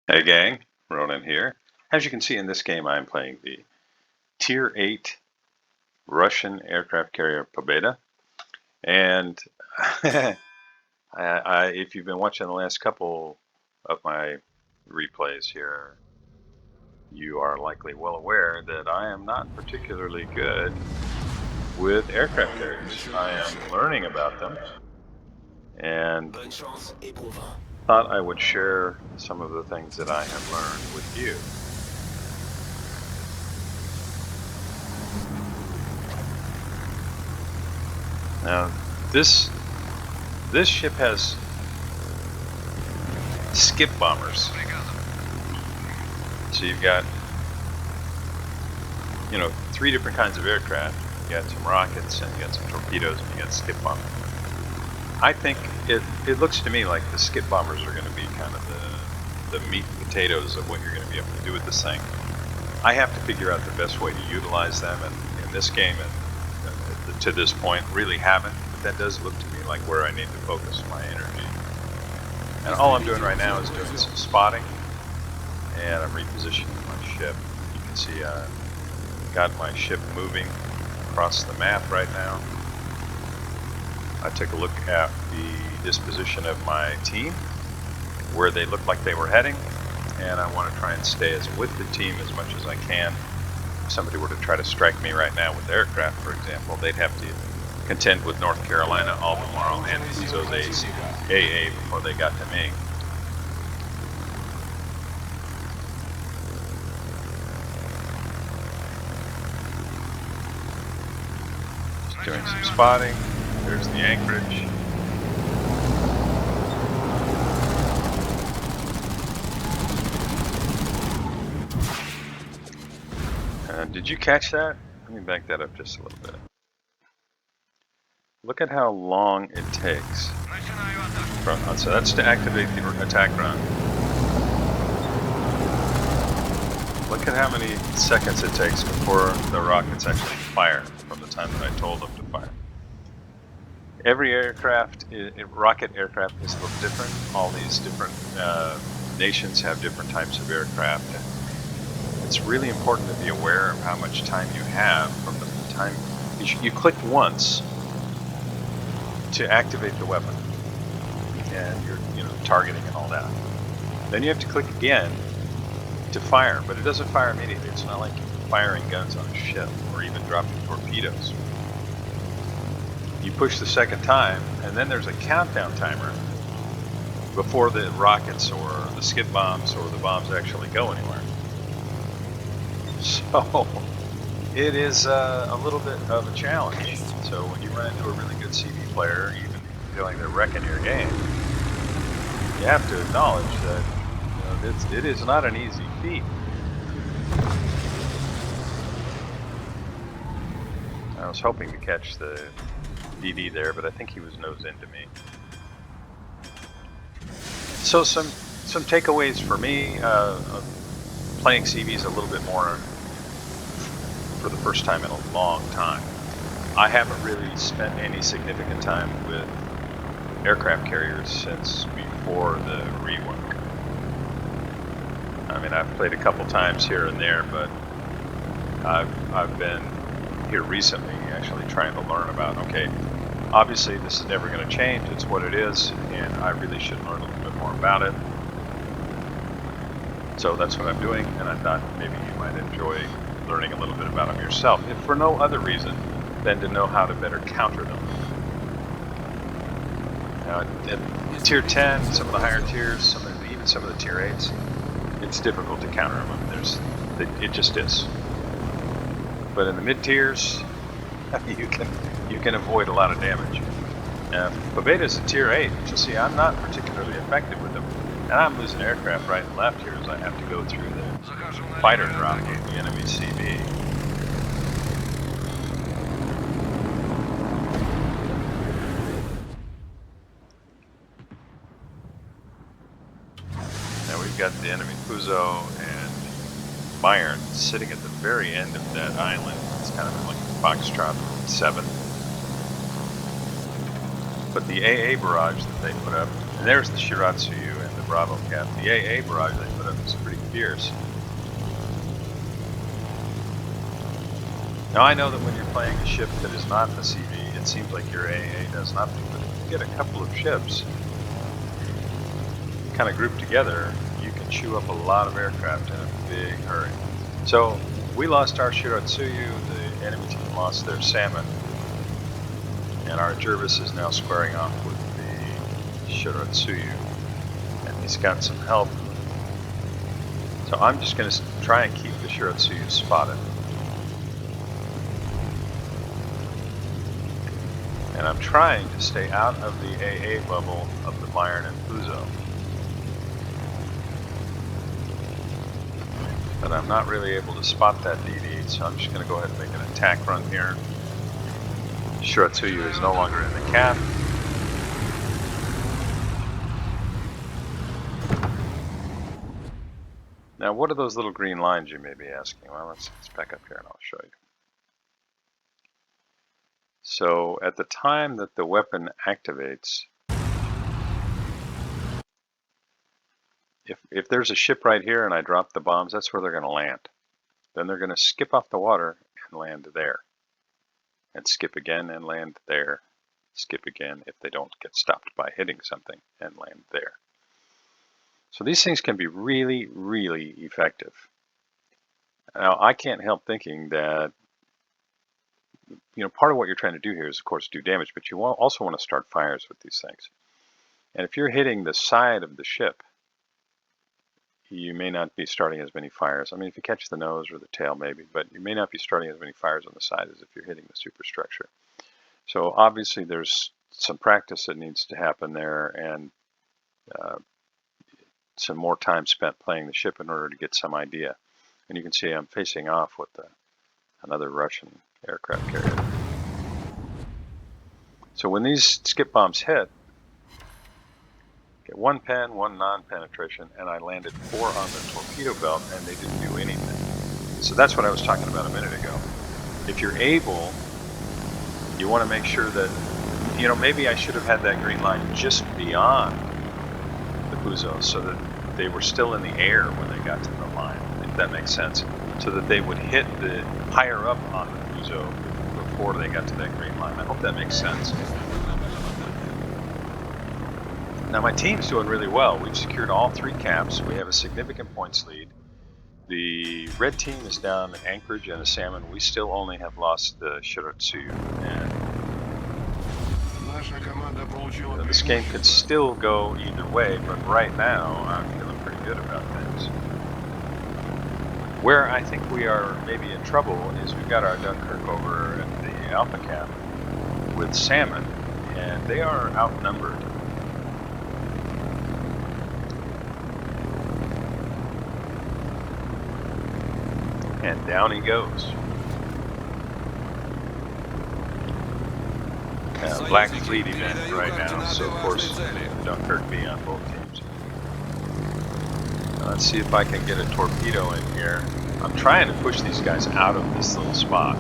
Hey gang, Ronan here. As you can see in this game, I'm playing the Tier 8 Russian aircraft carrier Pobeda. And if you've been watching the last couple of my replays here, you are likely well aware that I am not particularly good with aircraft carriers. I am learning about them and thought I would share some of the things that I have learned with you. Now, this ship has skip bombers. So you've got, three different kinds of aircraft. You got some rockets, and you got some torpedoes, and you got skip bombers. I think it looks to me like the skip bombers are going to be kind of the meat and potatoes of what you're going to be able to do with this thing. I have to figure out the best way to utilize them, and in this game, and to this point, really haven't. But that does look to me like where I need to focus my energy. And all I'm doing right now is doing some spotting, and I'm repositioning my ship. You can see I've got my ship moving across the map right now. I took a look at the disposition of my team, where they looked like they were heading, and I want to try and stay with the team as much as I can. If somebody were to try to strike me right now with aircraft, for example, they'd have to contend with North Carolina, Albemarle, and Bezos AA before they got to me. Just doing some spotting. There's the anchorage. Did you catch that? Let me back that up just a little bit. Look at how long it takes. So that's to activate the attack run. Look at how many seconds it takes before the rockets actually fire from the time that I told them to fire. Every aircraft, rocket aircraft is a little different. All these different nations have different types of aircraft. And it's really important to be aware of how much time you have from the time you click once to activate the weapon, and you're targeting and all that. Then you have to click again to fire, but it doesn't fire immediately. It's not like firing guns on a ship or even dropping torpedoes. You push the second time, and then there's a countdown timer before the rockets or the skip bombs or the bombs actually go anywhere. So it is a little bit of a challenge. So when you run into a really good CV player, even feeling they're wrecking your game, you have to acknowledge that it is not an easy feat. I was hoping to catch the DD there, but I think he was nose into me. So some takeaways for me, playing CVs a little bit more for the first time in a long time. I haven't really spent any significant time with aircraft carriers since before the rework. I mean, I've played a couple times here and there, but I've been here recently actually trying to learn about, okay, obviously this is never going to change, it's what it is, and I really should learn a little bit more about it. So that's what I'm doing, and I thought maybe you might enjoy learning a little bit about them yourself, if for no other reason than to know how to better counter them. Now, at Tier 10, some of the higher tiers, even some of the Tier 8s, it's difficult to counter them. It just is. But in the mid tiers, you can avoid a lot of damage. Pobeda is a Tier 8, so see, I'm not particularly effective with them, and I'm losing aircraft right and left here as I have to go through the fighter drop of the enemy CV. Now we've got the enemy Puzo and Bayern sitting at the very end of that island. It's kind of like Foxtrot 7. But the AA barrage that they put up, and there's the Shiratsuyu and the Bravo cap. The AA barrage they put up is pretty fierce. Now I know that when you're playing a ship that is not the CV, it seems like your AA does nothing, but if you get a couple of ships kind of grouped together, you can chew up a lot of aircraft in a big hurry. So we lost our Shiratsuyu, the enemy team lost their Salmon, and our Jervis is now squaring off with the Shiratsuyu, and he's got some help. So I'm just going to try and keep the Shiratsuyu spotted. And I'm trying to stay out of the AA bubble of the Bayern and Fuso. But I'm not really able to spot that DD, so I'm just going to go ahead and make an attack run here. Shiratsuyu is no longer in the cap. Now, what are those little green lines, you may be asking? Well, let's back up here and I'll show you. So at the time that the weapon activates, if there's a ship right here and I drop the bombs, that's where they're going to land. Then they're going to skip off the water and land there. And skip again and land there. Skip again if they don't get stopped by hitting something and land there. So these things can be really, really effective. Now, I can't help thinking that part of what you're trying to do here is, of course, do damage, but you also want to start fires with these things. And if you're hitting the side of the ship, you may not be starting as many fires. I mean, if you catch the nose or the tail, maybe, but you may not be starting as many fires on the side as if you're hitting the superstructure. So obviously there's some practice that needs to happen there, and some more time spent playing the ship in order to get some idea. And you can see I'm facing off with another Russian aircraft carrier. So when these skip bombs hit, get one pen, one non-penetration, and I landed 4 on the torpedo belt, and they didn't do anything. So that's what I was talking about a minute ago. If you're able, you want to make sure that, maybe I should have had that green line just beyond the Fuso so that they were still in the air when they got to the line, if that makes sense, so that they would hit the higher up on the Fuso before they got to that green line. I hope that makes sense. Now my team's doing really well. We've secured all 3 caps. We have a significant points lead. The red team is down Anchorage and a Salmon. We still only have lost the Shiratsuyu. And this game could still go either way, but right now I'm feeling pretty good about things. Where I think we are maybe in trouble is we've got our Dunkirk over at the Alpha Cap with Salmon, and they are outnumbered. And down he goes. Black Fleet event right now, so of course Dunkirk be on both teams. Let's see if I can get a torpedo in here. I'm trying to push these guys out of this little spot.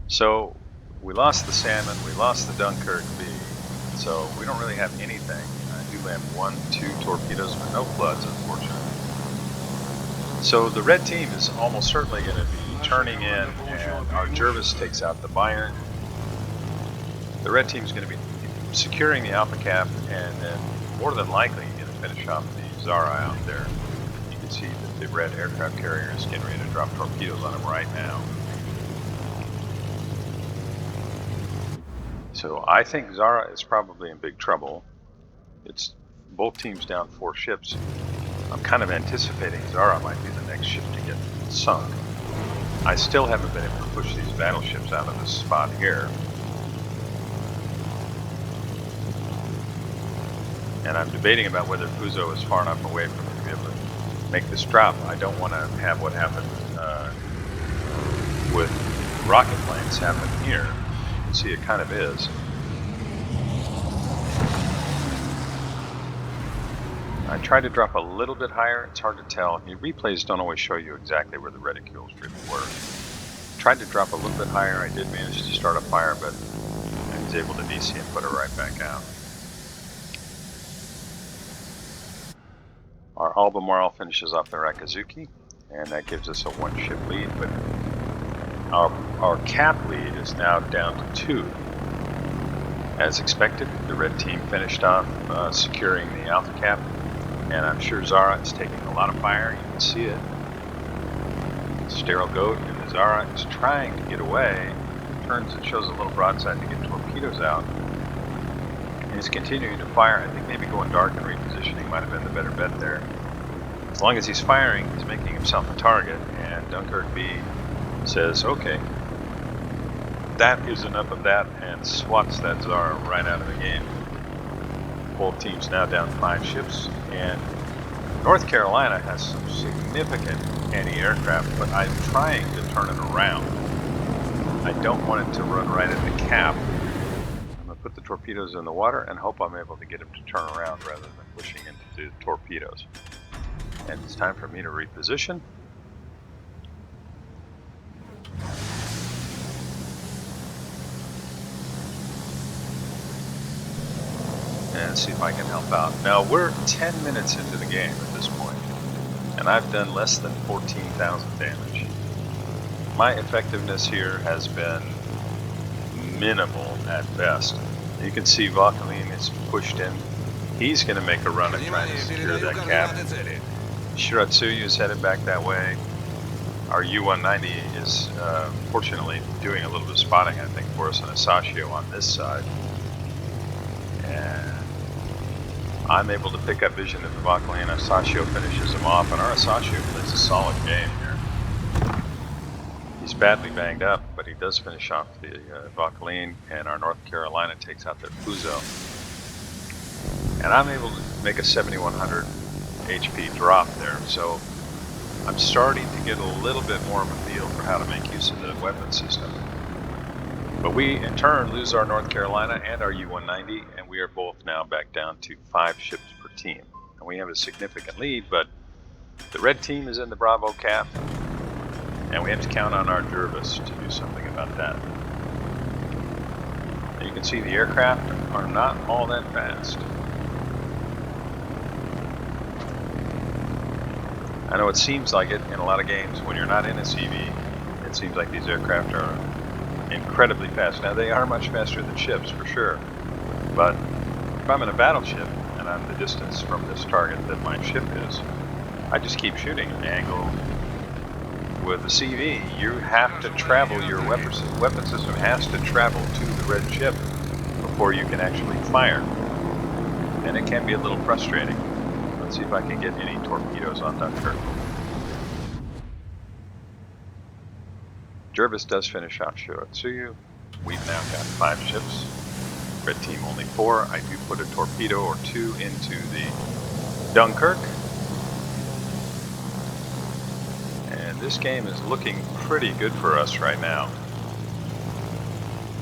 So we lost the Salmon, we lost the Dunkirk B. So we don't really have anything. I do have 1, 2 torpedoes, but no floods, unfortunately. So the red team is almost certainly going to be turning in, and our Jervis takes out the Bayern. The red team is going to be securing the Alpha Cap, and then more than likely going to finish off the Zara out there. You can see that the red aircraft carrier is getting ready to drop torpedoes on him right now. So I think Zara is probably in big trouble. It's both teams down 4 ships. I'm kind of anticipating Zara might be the next ship to get sunk. I still haven't been able to push these battleships out of this spot here. And I'm debating about whether Fuso is far enough away for me to be able to make this drop. I don't want to have what happened with rocket planes happen here. You can see it kind of is. I tried to drop a little bit higher. It's hard to tell. Replays don't always show you exactly where the reticules really were. tried to drop a little bit higher. I did manage to start a fire, but I was able to DC and put it right back out. Our Albemarle finishes off the Rakazuki, and that gives us a 1-ship lead, but our cap lead is now down to 2. As expected, the red team finished off securing the Alpha Cap, and I'm sure Zara is taking a lot of fire. You can see it. Sterile Goat and the Zara is trying to get away. Turns and shows a little broadside to get torpedoes out. And he's continuing to fire. I think maybe going dark and repositioning might have been the better bet there. As long as he's firing, he's making himself a target, and Dunkirk B says, okay, that is enough of that, and swats that Zara right out of the game. Both teams now down 5 ships, and North Carolina has some significant anti-aircraft, but I'm trying to turn it around. I don't want it to run right at the cap. I'm going to put the torpedoes in the water and hope I'm able to get him to turn around rather than pushing into the torpedoes. And it's time for me to reposition. And see if I can help out. Now we're 10 minutes into the game at this point, and I've done less than 14,000 damage. My effectiveness here has been minimal at best. You can see Valkyline is pushed in. He's going to make a run at trying to secure that cap. Shiratsuyu is headed back that way. Our U-190 is fortunately doing a little bit of spotting, I think, for us in Asashio on this side. And I'm able to pick up vision of the Valkyline. Asashio finishes him off, and our Asashio plays a solid game here. He's badly banged up, but he does finish off the Valkyline, and our North Carolina takes out their Fuso. And I'm able to make a 7,100 HP drop there, so I'm starting to get a little bit more of a feel for how to make use of the weapon system. But we, in turn, lose our North Carolina and our U-190, and we are both now back down to 5 ships per team. And we have a significant lead, but the red team is in the Bravo cap, and we have to count on our Jervis to do something about that. And you can see the aircraft are not all that fast. I know it seems like it in a lot of games when you're not in a CV. It seems like these aircraft are incredibly fast. Now they are much faster than ships for sure, but if I'm in a battleship and I'm the distance from this target that my ship is, I just keep shooting an angle. With the CV, you have to travel, your weapon system has to travel to the red ship before you can actually fire, and it can be a little frustrating. Let's see if I can get any torpedoes on Dunkirk. Jervis does finish off Shiratsuyu. We've now got 5 ships. Red team only 4. I do put a torpedo or 2 into the Dunkirk. And this game is looking pretty good for us right now.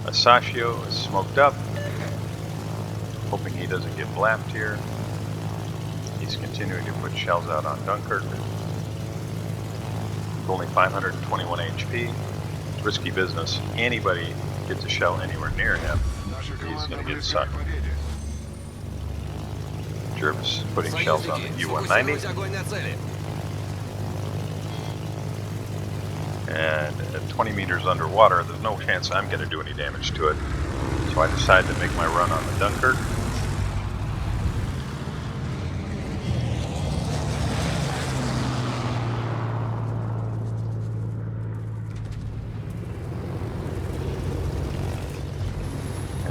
Asashio is smoked up. Hoping he doesn't get blapped here. He's continuing to put shells out on Dunkirk. With only 521 HP. It's risky business. Anybody gets a shell anywhere near him, he's going to get sucked. Jervis putting shells on the U-190. And at 20 meters underwater, there's no chance I'm going to do any damage to it. So I decide to make my run on the Dunkirk.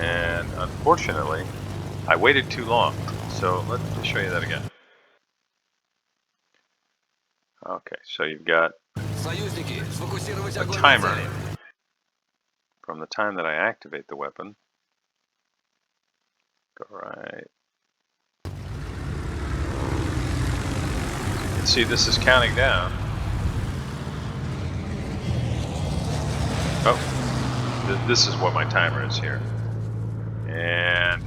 And unfortunately, I waited too long. So let me show you that again. Okay, so you've got a timer from the time that I activate the weapon. Go right. You can see this is counting down. Oh, this is what my timer is here. And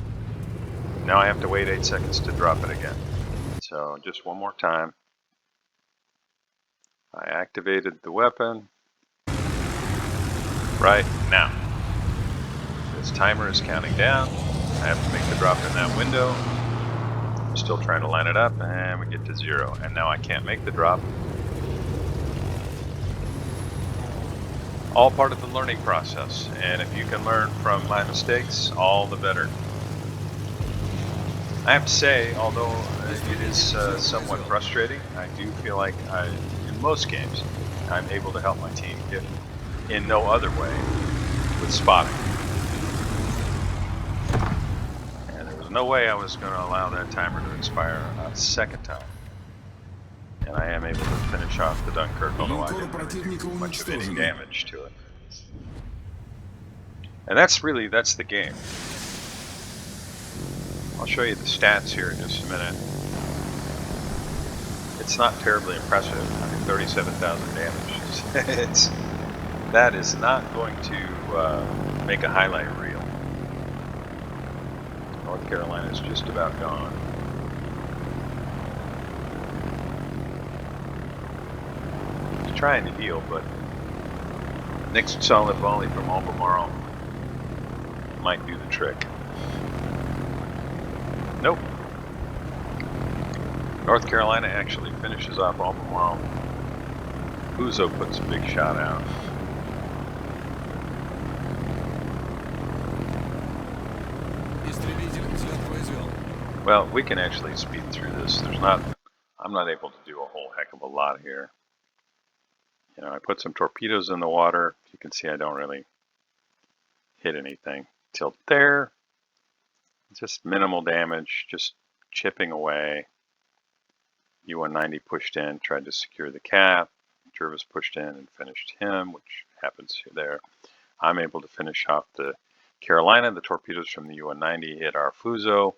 now I have to wait 8 seconds to drop it again. So just one more time. I activated the weapon. right now. This timer is counting down. I have to make the drop in that window. I'm still trying to line it up, and we get to 0. And now I can't make the drop. All part of the learning process. And if you can learn from my mistakes, all the better. I have to say, although it is somewhat frustrating, I do feel like in most games, I'm able to help my team, if in no other way, with spotting. And there was no way I was going to allow that timer to expire a second time. And I am able to finish off the Dunkirk, although I didn't really do much of any damage to it. And that's the game. I'll show you the stats here in just a minute. It's not terribly impressive. I mean, 37,000 damage. That is not going to make a highlight reel. North Carolina is just about gone. He's trying to heal, but next solid volley from Albemarle might do the trick. Nope. North Carolina actually finishes off Albemarle. Uzo puts a big shot out. Well, we can actually speed through this. I'm not able to do a whole heck of a lot here. You know, I put some torpedoes in the water. You can see I don't really hit anything. Till there, just minimal damage, just chipping away. U-190 pushed in, tried to secure the cap. Jervis pushed in and finished him, which happens there. I'm able to finish off the Carolina. The torpedoes from the U-190 hit our Fuso.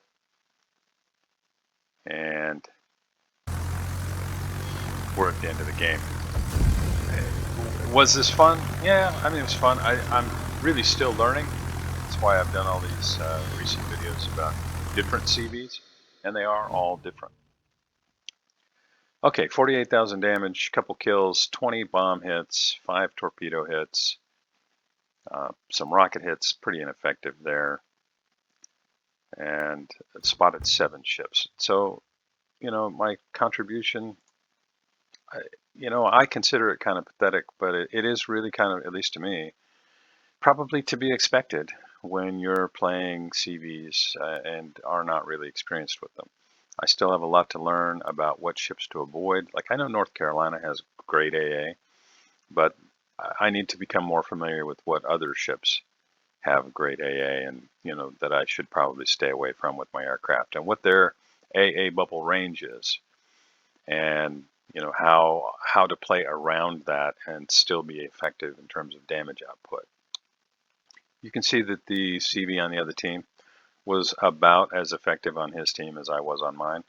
And we're at the end of the game. Was this fun? Yeah, I mean, it was fun. I'm really still learning. That's why I've done all these recent videos about different CVs, and they are all different. Okay, 48,000 damage, couple kills, 20 bomb hits, 5 torpedo hits, some rocket hits, pretty ineffective there, and spotted 7 ships. So, you know, my contribution, I consider it kind of pathetic, but it is really kind of, at least to me, probably to be expected when you're playing CVs and are not really experienced with them. I still have a lot to learn about what ships to avoid. Like, I know North Carolina has great AA, but I need to become more familiar with what other ships have great AA, and that I should probably stay away from with my aircraft, and what their AA bubble range is, and how to play around that and still be effective in terms of damage output. You can see that the CV on the other team was about as effective on his team as I was on mine.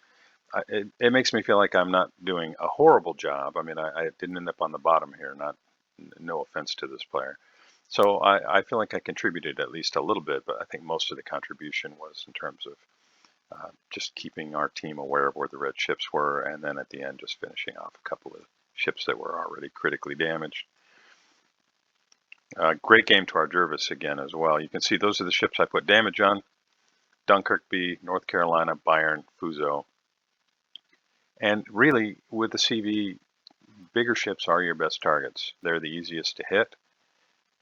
It makes me feel like I'm not doing a horrible job. I mean, I didn't end up on the bottom here, no offense to this player. So I feel like I contributed at least a little bit, but I think most of the contribution was in terms of just keeping our team aware of where the red ships were, and then at the end just finishing off a couple of ships that were already critically damaged. Great game to our Jervis again as well. You can see those are the ships I put damage on. Dunkirk B, North Carolina, Bayern, Fuso. And really, with the CV, bigger ships are your best targets. They're the easiest to hit,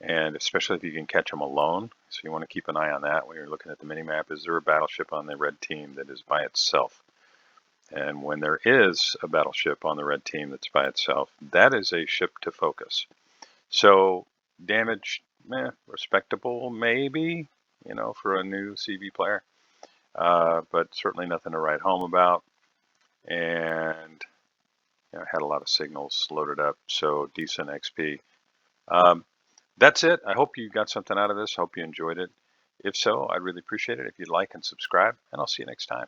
and especially if you can catch them alone. So you want to keep an eye on that when you're looking at the minimap. Is there a battleship on the red team that is by itself? And when there is a battleship on the red team that's by itself, that is a ship to focus. So damage, respectable maybe, for a new CV player. But certainly nothing to write home about. And I had a lot of signals loaded up, so decent XP. That's it. I hope you got something out of this. Hope you enjoyed it. If so, I'd really appreciate it if you'd like and subscribe, and I'll see you next time.